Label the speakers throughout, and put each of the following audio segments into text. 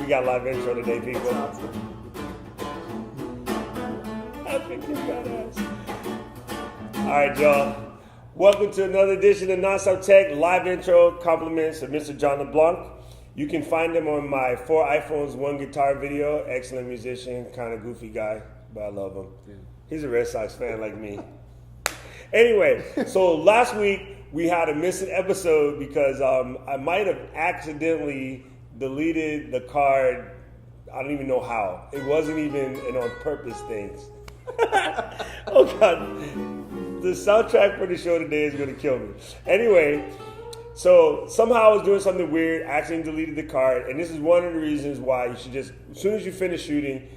Speaker 1: We got live intro today, people. I think you're badass. All right, y'all. Welcome to another edition of Nonstop Tech live intro. Compliments of Mr. John LeBlanc. You can find him on my 4 iPhones, 1 guitar video. Excellent musician, kind of goofy guy, but I love him. He's a Red Sox fan like me. Anyway, so last week we had a missing episode because I might have accidentally deleted the card. I don't even know how. It wasn't even an on purpose thing. Oh God. The soundtrack for the show today is going to kill me. Anyway, so somehow I was doing something weird, accidentally deleted the card, and this is one of the reasons why you should just, as soon as you finish shooting,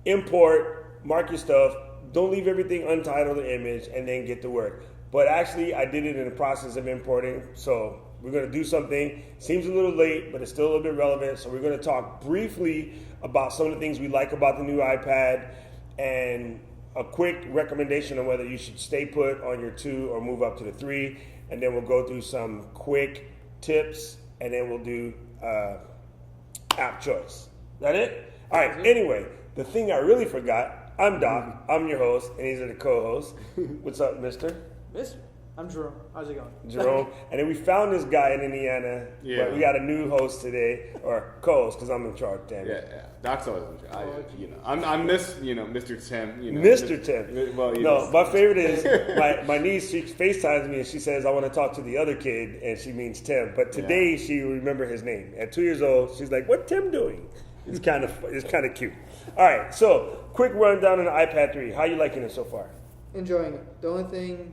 Speaker 1: import, mark your stuff, don't leave everything untitled or image, and then get to work. But actually, I did it in the process of importing, so we're going to do something. Seems a little late, but it's still a little bit relevant, so we're going to talk briefly about some of the things we like about the new iPad, and a quick recommendation on whether you should stay put on your 2 or move up to the 3, and then we'll go through some quick tips, and then we'll do app choice. Is that it? All right, anyway, the thing I really forgot, I'm Doc, I'm your host, and these are the co-hosts. What's up, mister?
Speaker 2: Mister, I'm Jerome. How's it going?
Speaker 1: Jerome. And then we found this guy in Indiana, but we got a new host today, or co-host, because I'm in charge, damn it.
Speaker 3: Yeah. Doc's always in charge. I'm Mr. Tim.
Speaker 1: Mr. Tim. Well, no, my favorite is my niece. She FaceTimes me and she says, "I want to talk to the other kid," and she means Tim. But today she will remember his name. At 2 years old, she's like, "What Tim doing?" It's kind of cute. All right, so quick rundown on the iPad 3. How you liking it so far?
Speaker 2: Enjoying it. The only thing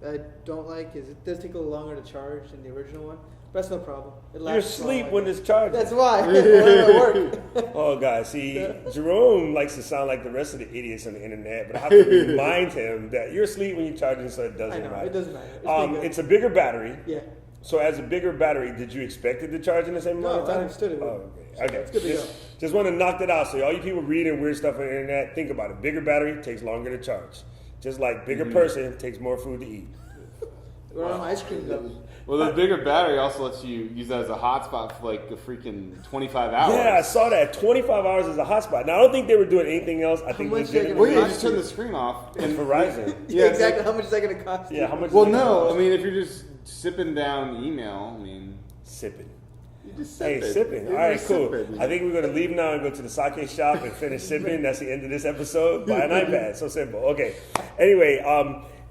Speaker 2: I don't like is it does take a little longer to charge than the original one. But that's no problem.
Speaker 1: You're asleep when it's charging.
Speaker 2: That's why. It work.
Speaker 1: Oh, God. See, Jerome likes to sound like the rest of the idiots on the internet, but I have to remind him that you're asleep when you're charging, so it doesn't matter.
Speaker 2: It doesn't matter.
Speaker 1: It's a bigger battery.
Speaker 2: Yeah.
Speaker 1: So as a bigger battery, did you expect it to charge in the same amount of time?
Speaker 2: No, I understood it.
Speaker 1: Oh, okay.
Speaker 2: It's good to go.
Speaker 1: Just want to knock that out. So all you people reading weird stuff on the internet, think about it. Bigger battery takes longer to charge. Just like bigger person takes more food to eat.
Speaker 2: We're on ice cream though.
Speaker 3: Well, the bigger battery also lets you use that as a hotspot for like a freaking 25 hours.
Speaker 1: Yeah, I saw that. 25 hours as a hotspot. Now, I don't think they were doing anything else. I think
Speaker 3: legitimately. Well, you just turn the screen off.
Speaker 1: And Verizon.
Speaker 2: Yeah, exactly. How much is that going to cost?
Speaker 1: Yeah, how much?
Speaker 3: Well, no. I mean, if you're just sipping down email, I mean.
Speaker 1: Sipping.
Speaker 3: You just sip it.
Speaker 1: Sipping. All right, cool. I think we're going to leave now and go to the sake shop and finish sipping. That's the end of this episode. Buy an iPad. So simple. Okay. Anyway,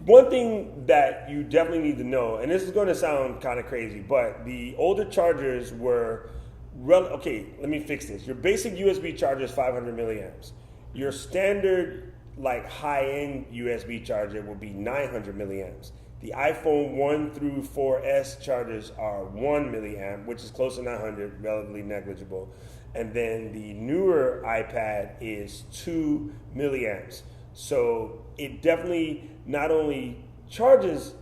Speaker 1: one thing that you definitely need to know, and this is going to sound kind of crazy, but the older chargers were, okay, let me fix this. Your basic USB charger is 500 milliamps. Your standard, like high-end USB charger will be 900 milliamps. The iPhone 1 through 4S chargers are 1 milliamp, which is close to 900, relatively negligible. And then the newer iPad is 2 milliamps. So it definitely not only charges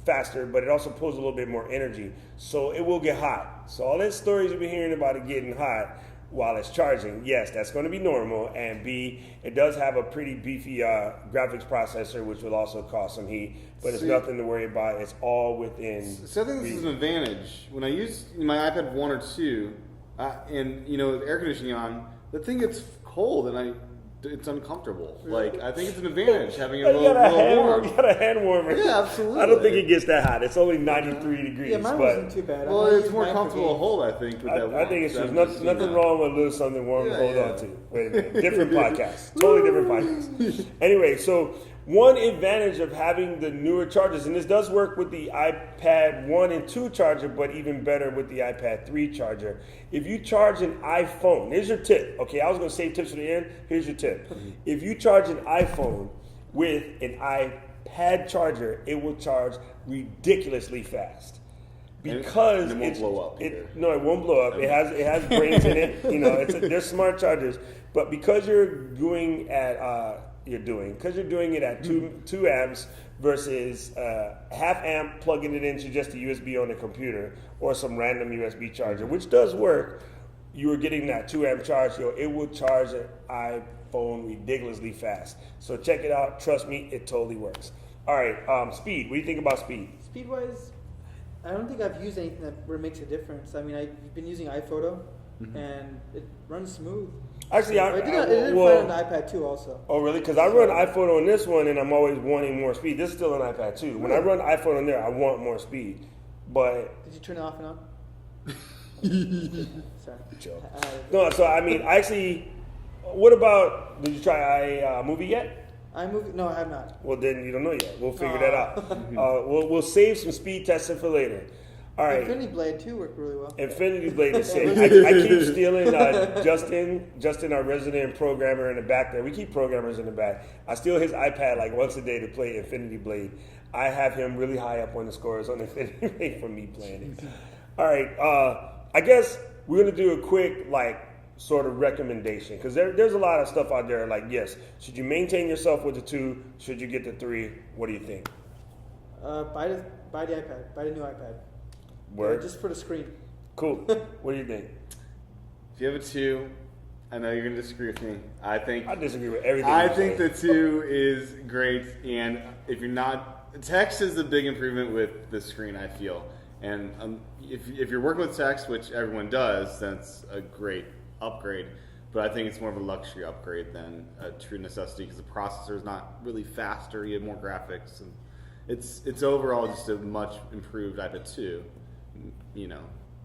Speaker 1: faster, but it also pulls a little bit more energy. So it will get hot. So all those stories you've been hearing about it getting hot while it's charging, yes, that's going to be normal. And B, it does have a pretty beefy graphics processor, which will also cause some heat. But it's nothing to worry about. It's all within.
Speaker 3: So I think this is an advantage. When I use my iPad 1 or 2, and with air conditioning on, the thing gets cold and it's uncomfortable. Like, I think it's an advantage having a little warm.
Speaker 1: You got a hand warmer.
Speaker 3: Yeah, absolutely.
Speaker 1: I don't think it gets that hot. It's only 93 degrees.
Speaker 2: Yeah, mine wasn't too bad.
Speaker 3: Well, it's more comfortable to hold, I think, with that warmth.
Speaker 1: I think it's just nothing wrong with a little something warm to hold on to. Wait a minute. Different podcast. Totally different podcast. Anyway, so one advantage of having the newer chargers, and this does work with the iPad 1 and 2 charger, but even better with the iPad 3 charger. If you charge an iPhone, here's your tip. Okay, I was going to save tips for the end. Here's your tip. If you charge an iPhone with an iPad charger, it will charge ridiculously fast. Because
Speaker 3: it won't blow up.
Speaker 1: No, it won't blow up. It has brains in it. They're smart chargers. But because you're doing it at 2 amps versus half amp, plugging it into just a USB on the computer or some random USB charger, which does work, you are getting that 2 amp charge. It will charge an iPhone ridiculously fast. So check it out. Trust me, it totally works. All right, speed. What do you think about speed?
Speaker 2: Speed-wise, I don't think I've used anything where it makes a difference. I mean, I've been using iPhoto, and it runs smooth.
Speaker 1: Actually,
Speaker 2: It did fine on the iPad too, also.
Speaker 1: Oh, really? Because I run iPhone on this one, and I'm always wanting more speed. This is still an iPad too. When I run iPhone on there, I want more speed. But
Speaker 2: did you turn it off and on? Sorry.
Speaker 1: Joke. No, so I mean, actually, what about? Did you try iMovie yet?
Speaker 2: iMovie? No, I have not.
Speaker 1: Well, then you don't know yet. We'll figure that out. We'll save some speed testing for later. All right.
Speaker 2: Infinity Blade too worked really well.
Speaker 1: Infinity Blade is sick. I keep stealing Justin, our resident programmer in the back there. We keep programmers in the back. I steal his iPad like once a day to play Infinity Blade. I have him really high up on the scores on Infinity Blade for me playing it. All right. I guess we're gonna do a quick sort of recommendation because there's a lot of stuff out there. Like, yes, should you maintain yourself with the 2? Should you get the 3? What do you think?
Speaker 2: Buy the iPad. Buy the new iPad.
Speaker 1: Word.
Speaker 2: Just for the screen.
Speaker 1: Cool. What do you think?
Speaker 3: If you have a 2, I know you're going to disagree with me. I
Speaker 1: disagree with everything.
Speaker 3: I think the 2 is great, and if you're not, text is a big improvement with the screen, I feel. And if you're working with text, which everyone does, that's a great upgrade. But I think it's more of a luxury upgrade than a true necessity because the processor is not really faster. You have more graphics, and it's overall just a much improved iPad 2.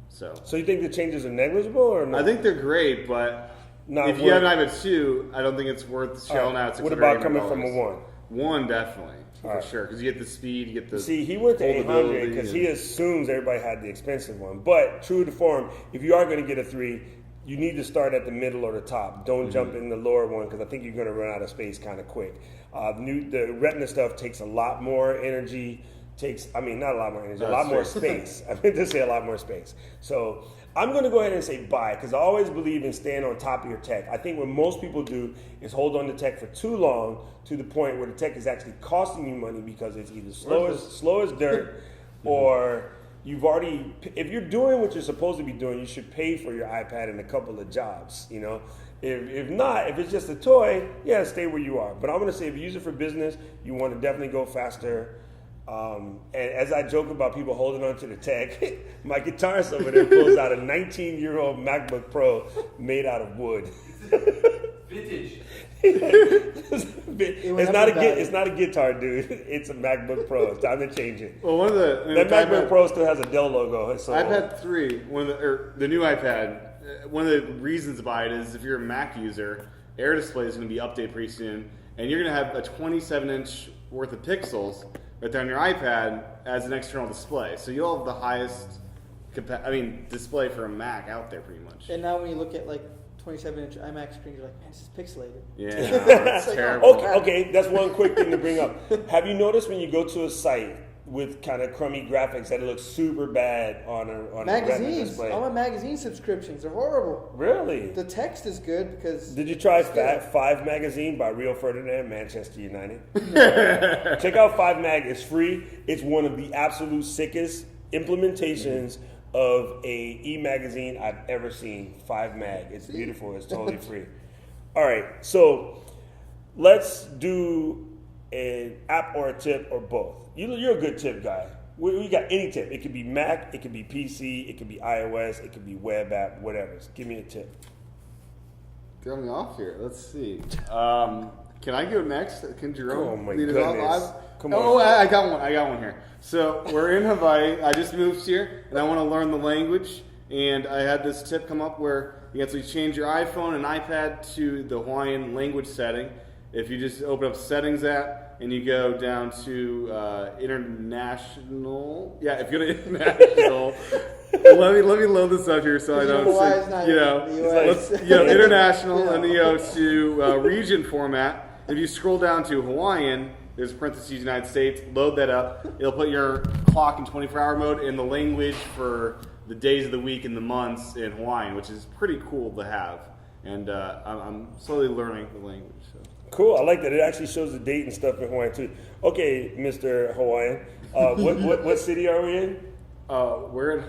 Speaker 3: So
Speaker 1: you think the changes are negligible or not?
Speaker 3: I think they're great, but if you have an iPad 2, I don't think it's worth shelling out $600.
Speaker 1: What about coming from a 1?
Speaker 3: 1 definitely, for sure, because you get the speed, you get the.
Speaker 1: See, he went to 800 because he assumes everybody had the expensive one. But true to form, if you are going to get a 3, you need to start at the middle or the top. Don't jump in the lower one because I think you're going to run out of space kind of quick. The Retina stuff takes a lot more energy. Not a lot more energy, a lot more space. I meant to say a lot more space. So I'm going to go ahead and say buy because I always believe in staying on top of your tech. I think what most people do is hold on to tech for too long to the point where the tech is actually costing you money because it's either slow as dirt or you've already, if you're doing what you're supposed to be doing, you should pay for your iPad in a couple of jobs, If not, if it's just a toy, stay where you are. But I'm going to say if you use it for business, you want to definitely go faster. And as I joke about people holding on to the tech, my guitarist over there pulls out a 19-year-old MacBook Pro made out of wood.
Speaker 4: Vintage.
Speaker 1: It's not a guitar, dude. It's a MacBook Pro. It's time to change it.
Speaker 3: Well,
Speaker 1: that MacBook Pro still has a Dell logo. So
Speaker 3: iPad 3, the new iPad, one of the reasons to buy it is if you're a Mac user, Air Display is going to be updated pretty soon, and you're going to have a 27-inch worth of pixels right there on your iPad as an external display. So you'll have the highest display for a Mac out there pretty much.
Speaker 2: And now when you look at 27-inch iMac screen, you're like, man, this is pixelated.
Speaker 3: Yeah, that's terrible.
Speaker 1: Okay, that's one quick thing to bring up. Have you noticed when you go to a site with kind of crummy graphics that it looks super bad on a
Speaker 2: magazines?
Speaker 1: display?
Speaker 2: All my magazine subscriptions are horrible.
Speaker 1: Really?
Speaker 2: The text is good because.
Speaker 1: Did you try Five Magazine by Rio Ferdinand, Manchester United? Check out 5 Mag. It's free. It's one of the absolute sickest implementations of a e-magazine I've ever seen. 5 Mag. It's beautiful. It's totally free. All right, so let's do an app or a tip or both. You're a good tip guy. We got any tip. It could be Mac, it could be PC, it could be iOS, it could be web app, whatever. So give me a tip.
Speaker 3: Throw me off here. Let's see. Can I go next? Can Jerome lead it off?
Speaker 1: Come on.
Speaker 3: Oh, I got one here. So we're in Hawaii. I just moved here, and I want to learn the language. And I had this tip come up where you can actually change your iPhone and iPad to the Hawaiian language setting. If you just open up Settings app and you go down to international, if you go to international, let me load this up here so I don't international, and then you go to region format. If you scroll down to Hawaiian, there's parentheses United States. Load that up. It'll put your clock in 24-hour mode and the language for the days of the week and the months in Hawaiian, which is pretty cool to have. And I'm slowly learning the language. So.
Speaker 1: Cool. I like that. It actually shows the date and stuff in Hawaiian too. Okay, Mr. Hawaiian. What city are we in?
Speaker 3: We're in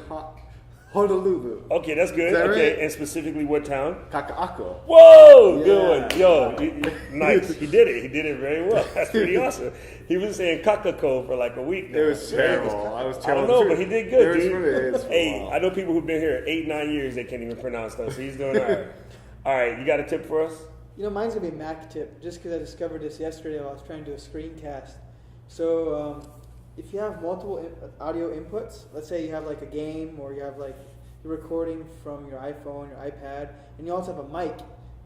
Speaker 3: Honolulu.
Speaker 1: Okay, that's good.
Speaker 3: Is that
Speaker 1: Okay,
Speaker 3: right?
Speaker 1: and specifically what town?
Speaker 3: Kaka'ako.
Speaker 1: Whoa,
Speaker 3: Yeah.
Speaker 1: good one. Yo, nice. He did it. He did it very well. That's pretty awesome. He was saying Kakako for like a week now.
Speaker 3: It was terrible. I was
Speaker 1: I
Speaker 3: terrible.
Speaker 1: don't know, but he did good, dude.
Speaker 3: It was
Speaker 1: Hey, I know people who've been here 8-9 years they can't even pronounce stuff, so he's doing all right. All right, you got a tip for us?
Speaker 2: You know, mine's gonna be a Mac tip, just because I discovered this yesterday while I was trying to do a screencast. So, if you have multiple audio inputs, let's say you have like a game, or you have like you're recording from your iPhone, your iPad, and you also have a mic.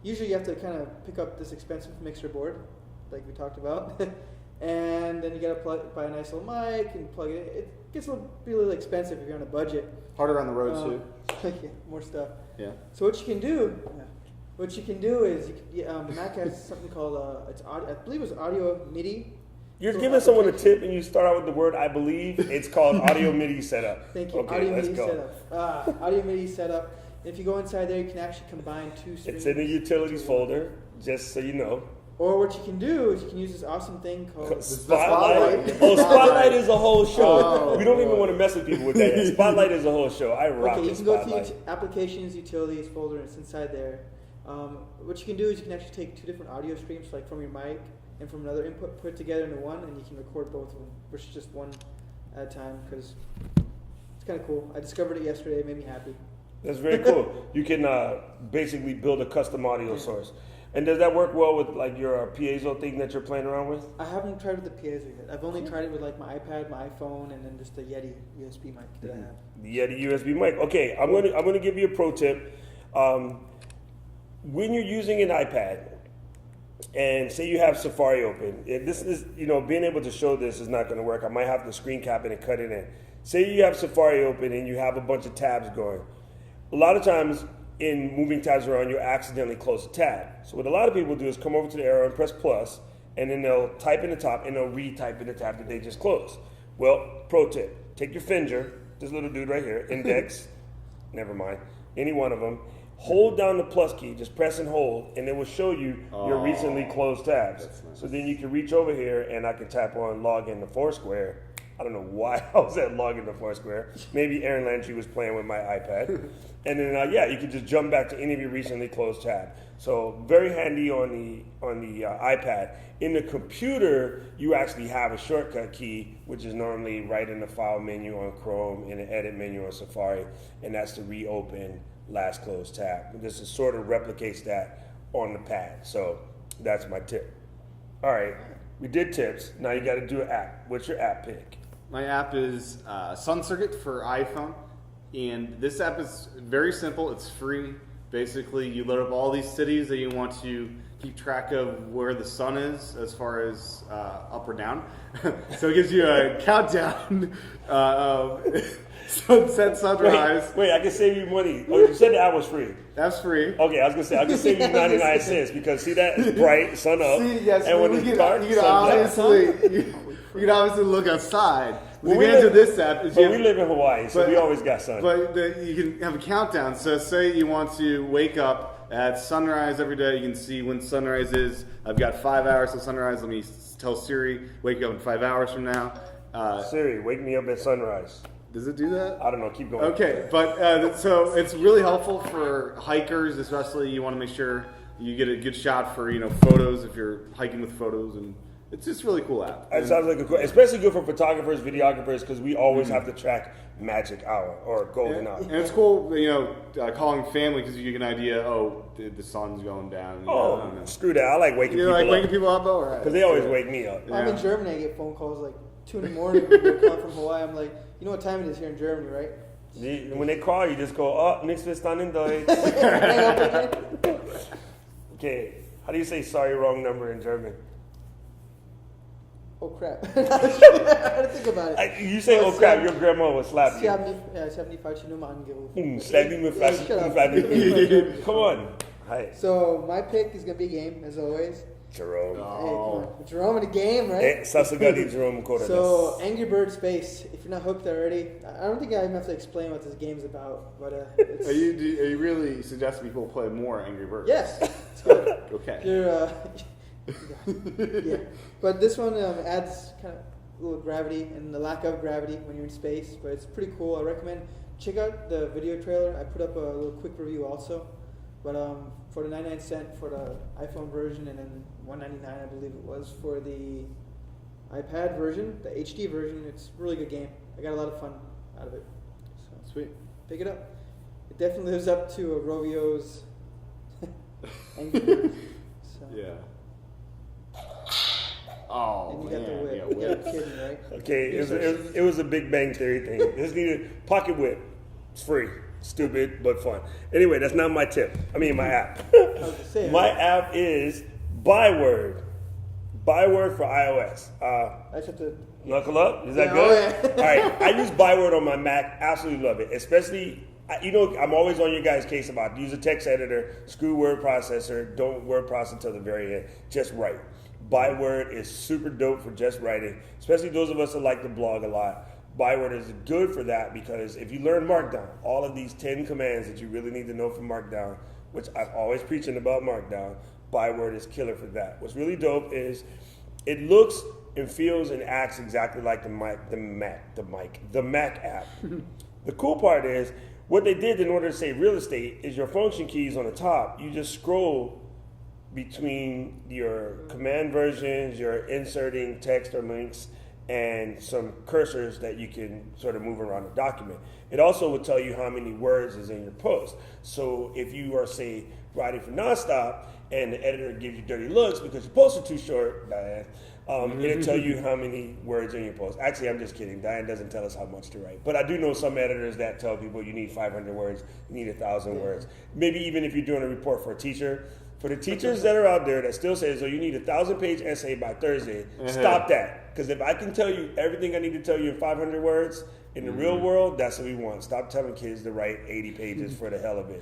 Speaker 2: Usually, you have to kind of pick up this expensive mixer board, like we talked about, and then you gotta buy a nice little mic and plug it in. It gets be a little expensive if you're on a budget.
Speaker 3: Harder on the road too.
Speaker 2: Yeah, more stuff.
Speaker 3: Yeah.
Speaker 2: So what you can do is Mac has something called I believe it was AudioMIDI.
Speaker 1: You're
Speaker 2: So
Speaker 1: giving someone a
Speaker 2: application-
Speaker 1: tip and you start out with the word I believe. It's called AudioMIDI Setup.
Speaker 2: Thank you.
Speaker 1: Okay, let's
Speaker 2: AudioMIDI
Speaker 1: go.
Speaker 2: Setup. AudioMIDI Setup. If you go inside there, you can actually combine two streams.
Speaker 1: It's in the utilities
Speaker 2: into one.
Speaker 1: folder, just so you know.
Speaker 2: Or what you can do is you can use this awesome thing called
Speaker 1: Spotlight.
Speaker 3: Spotlight.
Speaker 1: Oh, Spotlight is a whole show.
Speaker 3: Oh,
Speaker 1: we don't even
Speaker 3: boy.
Speaker 1: want to mess with people with that. Spotlight is a whole show. I rock
Speaker 2: Okay, you
Speaker 1: the
Speaker 2: can go to
Speaker 1: Spotlight.
Speaker 2: the Applications, Utilities folder, and it's inside there. What you can do is you can actually take two different audio streams, like from your mic and from another input, put it together into one, and you can record both of them versus just one at a time, because it's kind of cool. I discovered it yesterday. It made me happy.
Speaker 1: That's very cool. You can basically build a custom audio source. And does that work well with like your piezo thing that you're playing around with?
Speaker 2: I haven't tried it with the piezo yet. I've only tried it with like my iPad, my iPhone, and then just the Yeti USB mic that I have.
Speaker 1: The Yeti USB mic. Okay, I'm gonna give you a pro tip. When you're using an iPad, and say you have Safari open, this is being able to show this is not going to work. I might have to screen cap it and cut it in. Say you have Safari open and you have a bunch of tabs going. A lot of times in moving tabs around, you accidentally close a tab. So what a lot of people do is come over to the arrow and press plus, and then they'll type in the top and they'll retype in the tab that they just closed. Well, pro tip: take your finger, this little dude right here, index, never mind, any one of them. Hold down the plus key, just press and hold, and it will show you your recently closed tabs.
Speaker 3: Nice.
Speaker 1: So then you can reach over here and I can tap on log into Foursquare. I don't know why I was at log into Foursquare. Maybe Aaron Landry was playing with my iPad. And then you can just jump back to any of your recently closed tab. So very handy on the iPad. In the computer, you actually have a shortcut key, which is normally right in the file menu on Chrome, in the edit menu on Safari, and that's to reopen last closed tab. This is sort of replicates that on the pad. So that's my tip. All right, we did tips. Now you got to do an app. What's your app pick?
Speaker 3: My app is Sun Circuit for iPhone, and this app is very simple. It's free. Basically, you load up all these cities that you want to keep track of where the sun is as far as up or down. So it gives you a countdown of sunset, sunrise.
Speaker 1: Wait, I can save you money. Oh, you said the app was free.
Speaker 3: That's free.
Speaker 1: Okay, I was gonna say I can save you 99 cents because see that it's bright, sun up,
Speaker 3: See, yes,
Speaker 1: and when
Speaker 3: you
Speaker 1: it's
Speaker 3: can,
Speaker 1: dark,
Speaker 3: you can
Speaker 1: sun down.
Speaker 3: you can obviously look outside.
Speaker 1: Well,
Speaker 3: The
Speaker 1: we
Speaker 3: advantage of
Speaker 1: live-
Speaker 3: this app is
Speaker 1: But
Speaker 3: you
Speaker 1: we
Speaker 3: have-
Speaker 1: live in Hawaii, so
Speaker 3: but-
Speaker 1: we always got sun.
Speaker 3: But you can have a countdown. So say you want to wake up at sunrise every day. You can see when sunrise is. I've got 5 hours to sunrise. Let me tell Siri, wake up in 5 hours from now.
Speaker 1: Siri, wake me up at sunrise.
Speaker 3: Does it do that?
Speaker 1: I don't know. Keep going.
Speaker 3: Okay, but so it's really helpful for hikers, especially. You want to make sure you get a good shot for photos if you're hiking with photos, and it's just a really cool app.
Speaker 1: That sounds like a cool, especially good for photographers, videographers, because we always have to track magic hour or golden hour.
Speaker 3: And it's cool, calling family because you get an idea. Oh, the sun's going down.
Speaker 1: Oh,
Speaker 3: I don't know.
Speaker 1: screw that! I like waking
Speaker 3: You
Speaker 1: people
Speaker 3: like waking
Speaker 1: up
Speaker 3: people up, though, right?
Speaker 1: because they always wake me up.
Speaker 2: I'm in
Speaker 3: Yeah.
Speaker 2: Germany. I get phone calls like 2 in the morning when they're calling from Hawaii. I'm like, you know what time it is here in Germany, right?
Speaker 1: When they call, you just go, "Oh, nichts verstanden Deutsch."
Speaker 2: Hang up again.
Speaker 1: Okay, how do you say "sorry, wrong number" in German?
Speaker 2: Oh crap! I had to think about it.
Speaker 1: You say, "Oh crap," your grandma will slap
Speaker 2: Sie
Speaker 1: you.
Speaker 2: haben die falsche Nummer angerufen.
Speaker 1: Schlag me mit
Speaker 2: Yeah, shut up.
Speaker 1: Come on. Hi,
Speaker 2: So my pick is gonna be a game, as always.
Speaker 1: Jerome.
Speaker 2: Hey, come on. Jerome in the game, right?
Speaker 1: Eh, Sasagadi Jerome Koda.
Speaker 2: So Angry Birds Space. If you're not hooked already, I don't think I even have to explain what this game's about. But it's,
Speaker 3: Are you really suggesting people play more Angry Birds?
Speaker 2: yes, it's good.
Speaker 3: Okay.
Speaker 2: You're, yeah. But this one adds kind of little gravity and the lack of gravity when you're in space, but it's pretty cool. I recommend check out the video trailer. I put up a little quick review also, but for the 99¢ for the iPhone version and then $199 I believe it was for the iPad version, the HD version. It's a really good game. I got a lot of fun out of it. So
Speaker 3: Sweet.
Speaker 2: pick it up. It definitely lives up to Rovio's Angry Birds. So.
Speaker 3: Yeah. Oh,
Speaker 2: And you got the
Speaker 3: man.
Speaker 2: whip.
Speaker 3: Yeah,
Speaker 2: You
Speaker 3: whip.
Speaker 2: got kidding, right?
Speaker 1: Okay, it was a Big Bang Theory thing. This needed pocket whip. It's free. Stupid, but fun. Anyway, that's not my tip. I mean, my app.
Speaker 2: I was just saying.
Speaker 1: My app is Byword. Byword for iOS.
Speaker 2: I just have to.
Speaker 1: Knuckle up? Is that
Speaker 2: Yeah,
Speaker 1: good?
Speaker 2: oh, yeah.
Speaker 1: All right. I use Byword on my Mac. Absolutely love it. Especially, I'm always on your guys' case about use a text editor, screw word processor, don't word process until the very end. Just write. Byword is super dope for just writing, especially those of us that like to blog a lot. Byword is good for that because if you learn Markdown, all of these 10 commands that you really need to know for Markdown, which I'm always preaching about Markdown, Byword is killer for that. What's really dope is it looks and feels and acts exactly like the Mac app. The cool part is what they did in order to save real estate is your function keys on the top. You just scroll between your command versions, you're inserting text or links, and some cursors that you can sort of move around the document. It also will tell you how many words is in your post. So if you are, say, writing for Nonstop and the editor gives you dirty looks because your posts are too short, Diane, it'll tell you how many words are in your post. Actually, I'm just kidding. Diane doesn't tell us how much to write. But I do know some editors that tell people you need 500 words, you need 1,000 words. Maybe even if you're doing a report for a teacher. For the teachers that are out there that still say, so you need a 1,000-page essay by Thursday, stop that. Because if I can tell you everything I need to tell you in 500 words, in the real world, that's what we want. Stop telling kids to write 80 pages for the hell of it.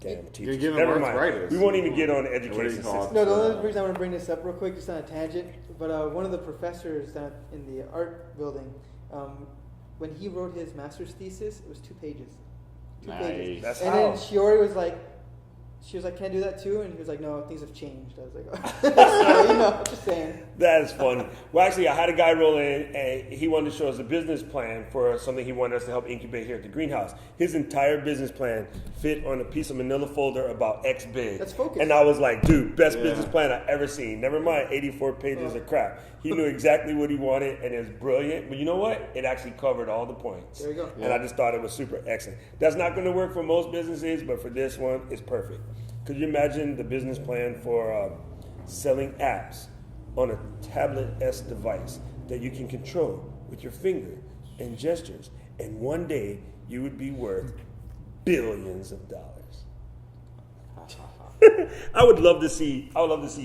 Speaker 1: Damn teachers.
Speaker 3: give them
Speaker 1: Never mind.
Speaker 3: arthritis.
Speaker 1: We won't even get on the
Speaker 3: What do you
Speaker 1: education
Speaker 3: call it?
Speaker 1: system.
Speaker 2: No, the only reason I want to bring this up real quick, just on a tangent, but one of the professors down in the art building, when he wrote his master's thesis, it was 2 pages. 2 pages.
Speaker 1: That's
Speaker 2: And
Speaker 1: how.
Speaker 2: then Shiori was like, can I do that too? And he was like, no, things have changed. I was like, oh. So, just saying.
Speaker 1: That is funny. Well, actually, I had a guy roll in, and he wanted to show us a business plan for something he wanted us to help incubate here at the greenhouse. His entire business plan fit on a piece of manila folder about X big.
Speaker 2: That's focused.
Speaker 1: And I was like, dude, best business plan I've ever seen. Never mind 84 pages of crap. He knew exactly what he wanted, and it was brilliant. But you know what? It actually covered all the points.
Speaker 2: There you go.
Speaker 1: And I just thought it was super excellent. That's not going to work for most businesses, but for this one, it's perfect. Could you imagine the business plan for selling apps on a tablet-esque device that you can control with your finger and gestures, and one day you would be worth billions of dollars? I would love to see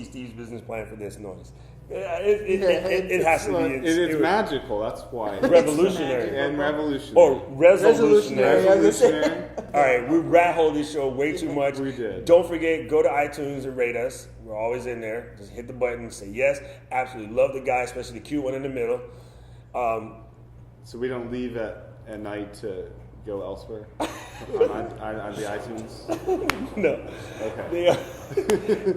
Speaker 1: Steve's business plan for this noise. It has to be.
Speaker 3: It's magical. That's why.
Speaker 1: Revolutionary.
Speaker 3: And revolutionary.
Speaker 1: Or resolutionary.
Speaker 2: I was gonna say.
Speaker 1: All right, we rat hole this show way too much.
Speaker 3: We did.
Speaker 1: Don't forget, go to iTunes and rate us. We're always in there. Just hit the button, say yes. Absolutely love the guy, especially the cute one in the middle.
Speaker 3: So we don't leave at night to go elsewhere on the iTunes.
Speaker 1: No.
Speaker 3: Okay.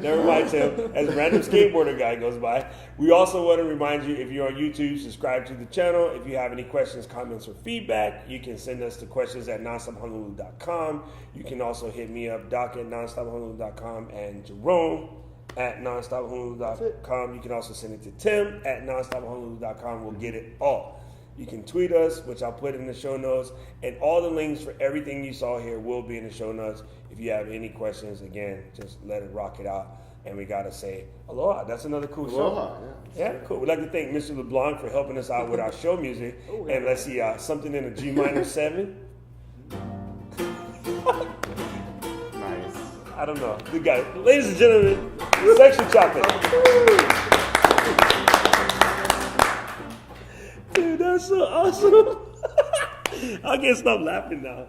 Speaker 1: Never mind, Tim. As a random skateboarder guy goes by, we also want to remind you, if you're on YouTube, subscribe to the channel. If you have any questions, comments, or feedback, you can send us the questions at nonstophonolulu.com. You can also hit me up, Doc at nonstophonolulu.com, and Jerome at nonstophonolulu.com. You can also send it to Tim at nonstophonolulu.com. We'll get it all. You can tweet us, which I'll put in the show notes, and all the links for everything you saw here will be in the show notes. If you have any questions, again, just let it rock it out. And we got to say aloha. That's another cool
Speaker 3: Aloha,
Speaker 1: show. Yeah, cool. We'd like to thank Mr. LeBlanc for helping us out with our show music. And let's see, something in a G minor 7.
Speaker 3: Nice.
Speaker 1: I don't know. Good guy. Ladies and gentlemen, Section Chocolate. Dude, that's so awesome. I can't stop laughing now.